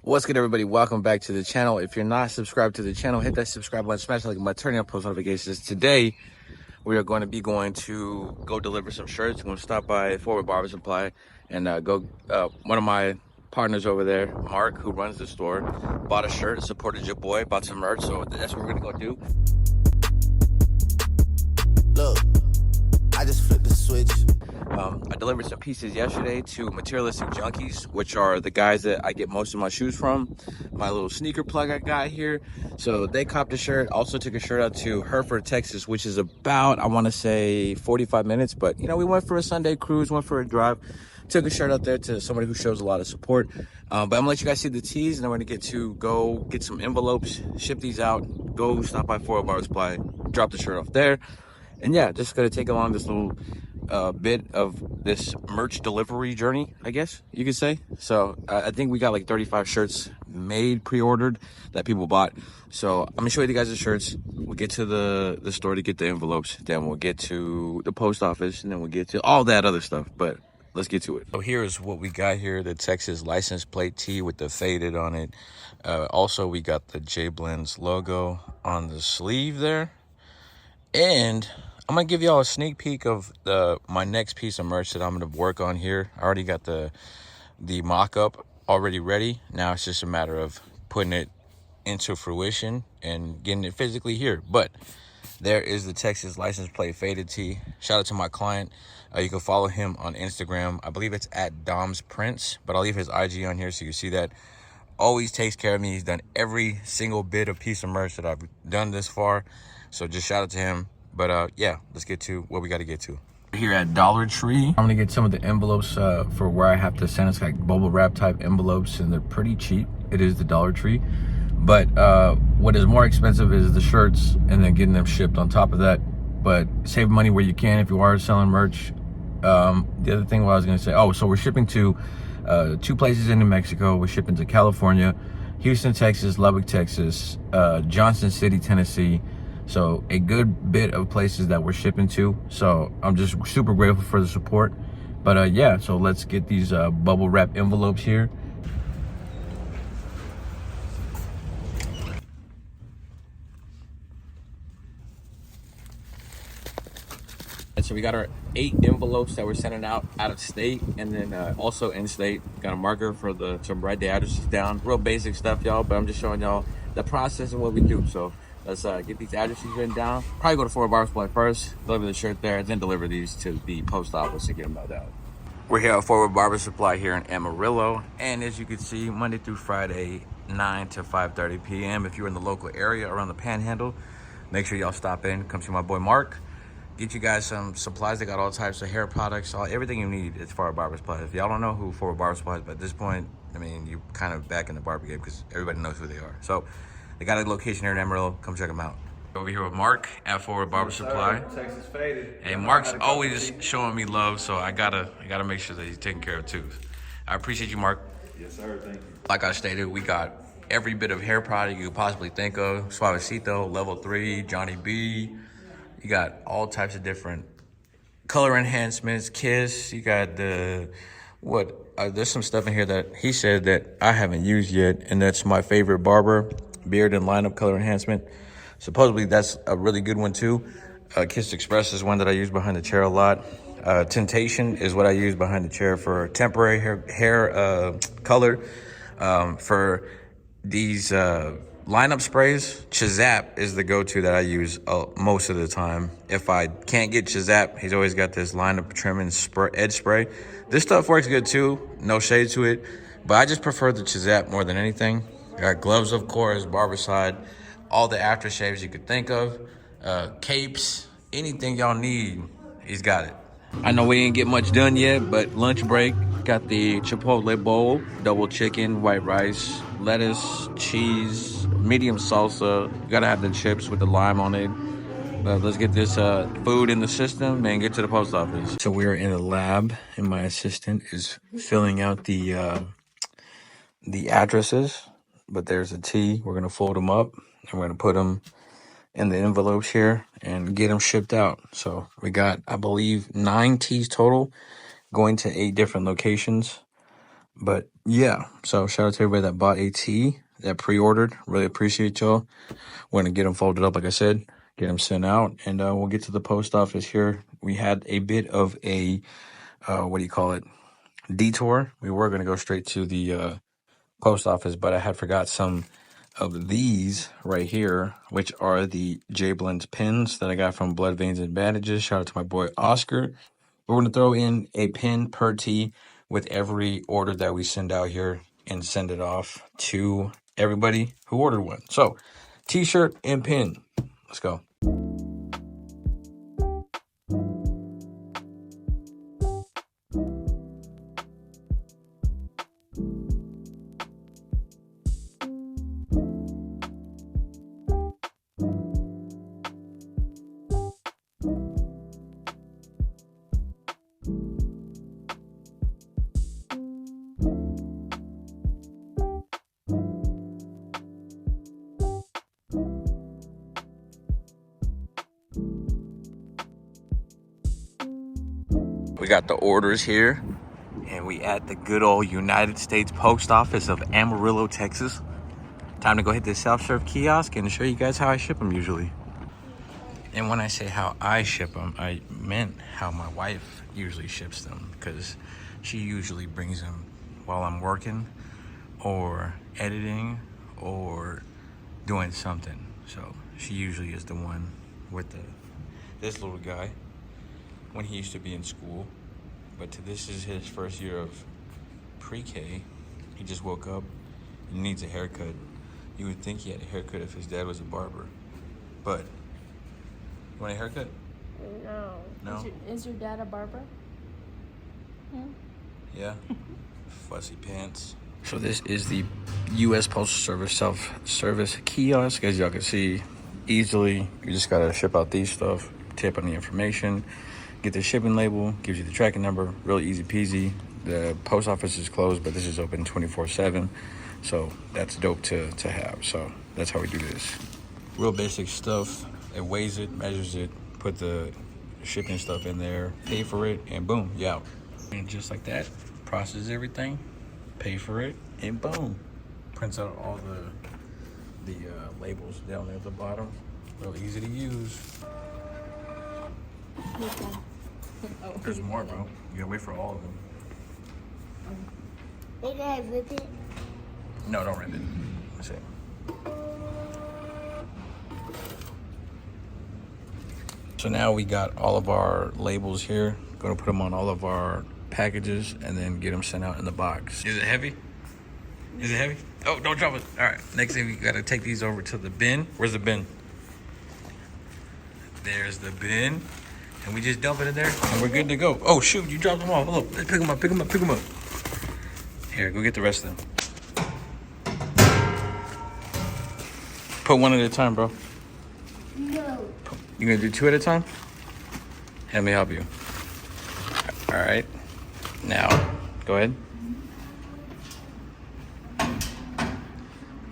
What's good, everybody? Welcome back to the channel. If you're not subscribed to the channel, hit that subscribe button, smash the like button, turn on post notifications. Today we are going to go deliver some shirts. We're going to stop by Forward Barber Supply and one of my partners over there, Mark, who runs the store, bought a shirt, supported your boy, bought some merch, so that's what we're gonna go do. Look, I just flipped the switch. I delivered some pieces yesterday to Materialistic Junkies, which are the guys that I get most of my shoes from. My little sneaker plug I got here. So they copped a shirt. Also took a shirt out to Hereford, Texas, which is about, I want to say 45 minutes. But, you know, we went for a Sunday cruise, went for a drive. Took a shirt out there to somebody who shows a lot of support. But I'm going to let you guys see the tees, and then we're going to go get some envelopes, ship these out, go stop by Forward Barber Supply, drop the shirt off there. And yeah, just going to take along this little bit of this merch delivery journey, I guess you could say. So I think we got like 35 shirts made, pre-ordered, that people bought. So I'm gonna show you the guys the shirts. We'll get to the store to get the envelopes, then we'll get to the post office, and then we'll get to all that other stuff. But let's get to it. So here's what we got here: the Texas license plate tee with the faded on it. Also, we got the JAYBLENDERS logo on the sleeve there. And I'm gonna give y'all a sneak peek of my next piece of merch that I'm gonna work on here. I already got the mock-up already ready. Now it's just a matter of putting it into fruition and getting it physically here. But there is the Texas license plate faded tee. Shout out to my client. You can follow him on Instagram. I believe it's at Dom's Prints, but I'll leave his IG on here so you can see that. Always takes care of me. He's done every single bit of piece of merch that I've done this far. So just shout out to him. But yeah, let's get to what we got to get to. Here at Dollar Tree, I'm gonna get some of the envelopes for where I have to send. It's like bubble wrap type envelopes, and they're pretty cheap. It is the Dollar Tree. But what is more expensive is the shirts and then getting them shipped on top of that. But save money where you can if you are selling merch. The other thing what I was gonna say, so we're shipping to 2 places in New Mexico. We're shipping to California, Houston, Texas, Lubbock, Texas, Johnson City, Tennessee. So a good bit of places that we're shipping to. So I'm just super grateful for the support. But yeah, so let's get these bubble wrap envelopes here. And so we got our 8 envelopes that we're sending out of state, and then also in state. Got a marker to write the addresses down. Real basic stuff, y'all, but I'm just showing y'all the process and what we do. So let's get these addresses written down. Probably go to Forward Barber Supply first, deliver the shirt there, then deliver these to the post office to get them mailed out. We're here at Forward Barber Supply here in Amarillo, and as you can see, Monday through Friday, 9 to 5:30 p.m. If you're in the local area around the Panhandle, make sure y'all stop in, come see my boy Mark. Get you guys some supplies. They got all types of hair products, everything you need is Forward Barber Supply. If y'all don't know who Forward Barber Supply is, but at this point, I mean, you're kind of back in the barber game because everybody knows who they are. So they got a location here in Amarillo. Come check them out. Over here with Mark at Forward Barber Supply. Texas faded. And Mark's always showing me love, so I gotta make sure that he's taken care of too. I appreciate you, Mark. Yes, sir. Thank you. Like I stated, we got every bit of hair product you could possibly think of. Suavecito, Level 3, Johnny B. You got all types of different color enhancements, Kiss. You got there's some stuff in here that he said that I haven't used yet, and that's my favorite Barber beard and lineup color enhancement. Supposedly that's a really good one too. Kiss Express is one that I use behind the chair a lot. Temptation is what I use behind the chair for temporary hair color. For these lineup sprays, Chizap is the go-to that I use most of the time. If I can't get Chizap, he's always got this lineup trimming edge spray. This stuff works good too, no shade to it, but I just prefer the Chizap more than anything. Got gloves, of course, Barbicide, all the aftershaves you could think of, capes, anything y'all need, he's got it. I know we didn't get much done yet, but lunch break, got the Chipotle bowl, double chicken, white rice, lettuce, cheese, medium salsa. You gotta have the chips with the lime on it. But let's get this food in the system and get to the post office. So we're in a lab, and my assistant is filling out the addresses. But there's a T. We're gonna fold them up, and we're gonna put them in the envelopes here and get them shipped out. So we got, I believe, 9 T's total, going to 8 different locations. But yeah, so shout out to everybody that bought a tee, that pre-ordered. Really appreciate y'all. We're gonna get them folded up, like I said, get them sent out, and we'll get to the post office here. We had a bit of a what do you call it, detour. We were gonna go straight to the post office, but I had forgot some of these right here, which are the JAYBLENDERS pins that I got from Blood, Veins, and Bandages. Shout out to my boy Oscar. We're going to throw in a pin per tee with every order that we send out here and send it off to everybody who ordered one. So, t-shirt and pin. Let's go. We got the orders here, and we at the good old United States Post Office of Amarillo, Texas. Time to go hit this self-serve kiosk and show you guys how I ship them usually. And when I say how I ship them, I meant how my wife usually ships them, because she usually brings them while I'm working or editing or doing something. So she usually is the one with this little guy when he used to be in school. But this is his first year of pre-K. He just woke up and needs a haircut. You would think he had a haircut if his dad was a barber. But, you want a haircut? No. No? Is your dad a barber? Yeah. Fussy pants. So this is the U.S. Postal Service self-service kiosk. As y'all can see easily, you just gotta ship out these stuff, tip on the information, get the shipping label, gives you the tracking number, really easy peasy. The post office is closed, but this is open 24/7. So that's dope to have. So that's how we do this. Real basic stuff. It weighs it, measures it, put the shipping stuff in there, pay for it, and boom, you out. And just like that, process everything, pay for it, and boom. Prints out all the labels down there at the bottom. Real easy to use. There's more, bro. You gotta wait for all of them. Did I rip it? No, don't rip it. Let's see. So now we got all of our labels here. Gonna put them on all of our packages and then get them sent out in the box. Is it heavy? Is it heavy? Oh, don't drop it. All right, next thing we gotta take these over to the bin. Where's the bin? There's the bin. And we just dump it in there and we're good to go. Oh shoot, you dropped them off. Hold up, let's pick them up, pick them up, pick them up. Here, go get the rest of them. Put one at a time, bro. No. You gonna do two at a time? Let me help you. All right, now, go ahead.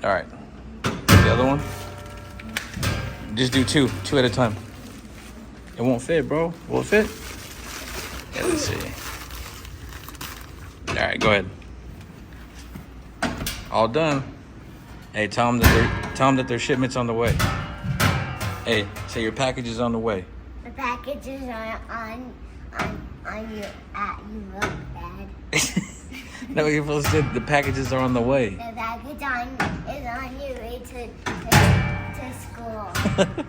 All right, the other one? Just do two at a time. It won't fit, bro. Will it fit? Yeah, let's see. All right, go ahead. All done. Hey, tell them that their shipment's on the way. Hey, say your package is on the way. The packages are on your you look bad. No, you're supposed to say the packages are on the way. The package is on your way to school.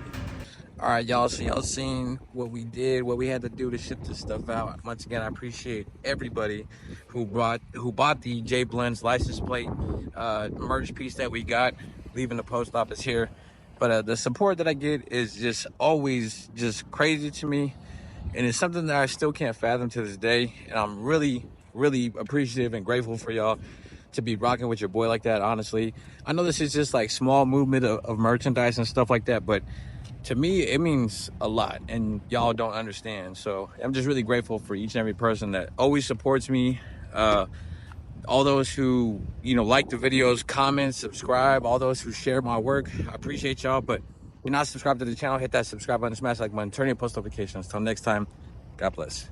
All right, y'all. So y'all seen what we did, what we had to do to ship this stuff out. Once again, I appreciate everybody who bought the JAYBLENDERS license plate merch piece that we got, leaving the post office here. But the support that I get is just always just crazy to me, and it's something that I still can't fathom to this day. And I'm really, really appreciative and grateful for y'all to be rocking with your boy like that. Honestly, I know this is just like small movement of merchandise and stuff like that, but to me, it means a lot, and y'all don't understand. So I'm just really grateful for each and every person that always supports me. All those who, like the videos, comment, subscribe, all those who share my work. I appreciate y'all, but if you're not subscribed to the channel, hit that subscribe button, smash like button, turn your post notifications. Till next time, God bless.